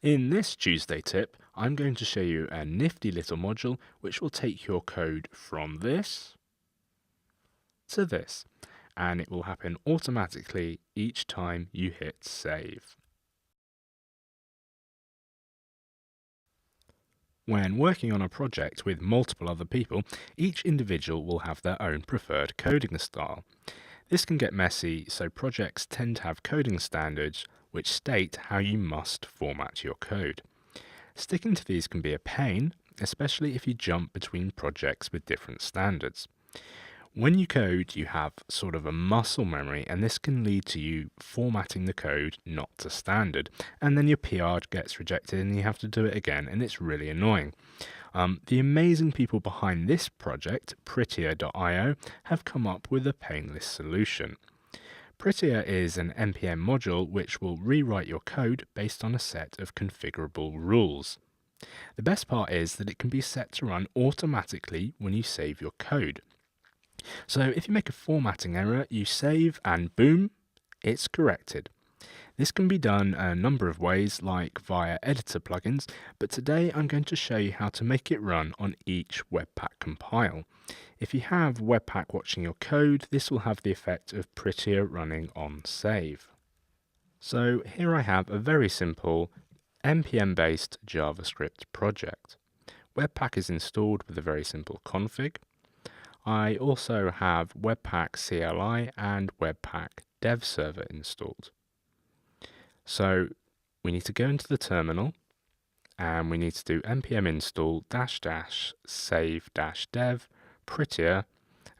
In this Tuesday tip, I'm going to show you a nifty little module which will take your code from this to this, and it will happen automatically each time you hit save. When working on a project with multiple other people, each individual will have their own preferred coding style. This can get messy, so projects tend to have coding standards which state how you must format your code. Sticking to these can be a pain, especially if you jump between projects with different standards. When you code, you have sort of a muscle memory, and this can lead to you formatting the code not to standard, and then your PR gets rejected and you have to do it again, and it's really annoying. The amazing people behind this project, prettier.io, have come up with a painless solution. Prettier is an npm module which will rewrite your code based on a set of configurable rules. The best part is that it can be set to run automatically when you save your code. So if you make a formatting error, you save and boom, it's corrected. This can be done a number of ways, like via editor plugins, but today I'm going to show you how to make it run on each Webpack compile. If you have Webpack watching your code, this will have the effect of Prettier running on save. So here I have a very simple npm-based JavaScript project. Webpack is installed with a very simple config. I also have Webpack CLI and Webpack Dev Server installed. So we need to go into the terminal and we need to do npm install --save-dev prettier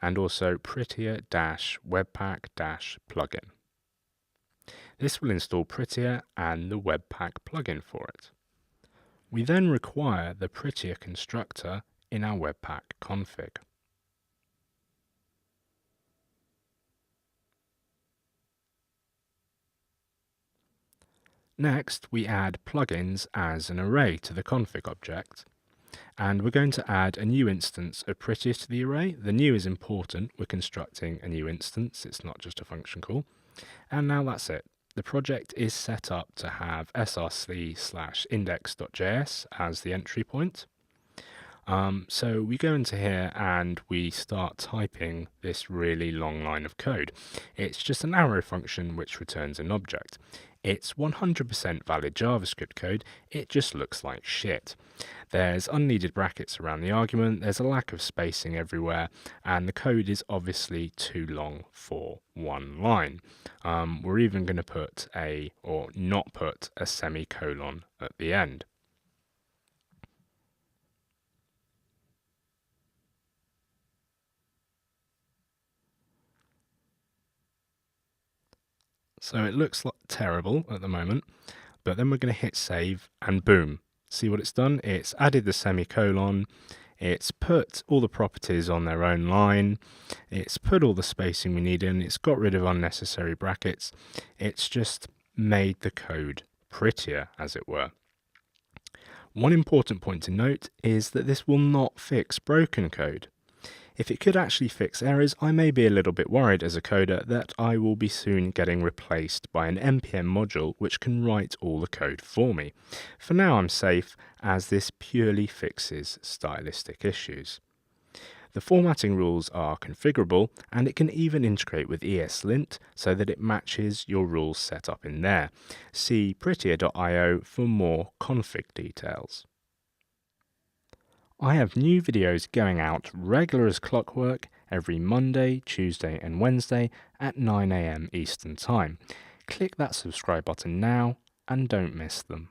and also prettier-webpack-plugin. This will install Prettier and the Webpack plugin for it. We then require the Prettier constructor in our Webpack config. Next, we add plugins as an array to the config object, and we're going to add a new instance of Prettier to the array. The new is important. We're constructing a new instance. It's not just a function call. And now that's it. The project is set up to have src/index.js as the entry point. So we go into here and we start typing this really long line of code. It's just an arrow function which returns an object. It's 100% valid JavaScript code, it just looks like shit. There's unneeded brackets around the argument, there's a lack of spacing everywhere, and the code is obviously too long for one line. We're even going to put not put a semicolon at the end. So it looks like terrible at the moment, but then we're going to hit save and boom. See what it's done? It's added the semicolon, it's put all the properties on their own line, it's put all the spacing we need in, it's got rid of unnecessary brackets, it's just made the code prettier, as it were. One important point to note is that this will not fix broken code. If it could actually fix errors, I may be a little bit worried as a coder that I will be soon getting replaced by an npm module which can write all the code for me. For now I'm safe, as this purely fixes stylistic issues. The formatting rules are configurable, and it can even integrate with ESLint so that it matches your rules set up in there. See prettier.io for more config details. I have new videos going out regular as clockwork every Monday, Tuesday and Wednesday at 9 AM Eastern Time. Click that subscribe button now and don't miss them.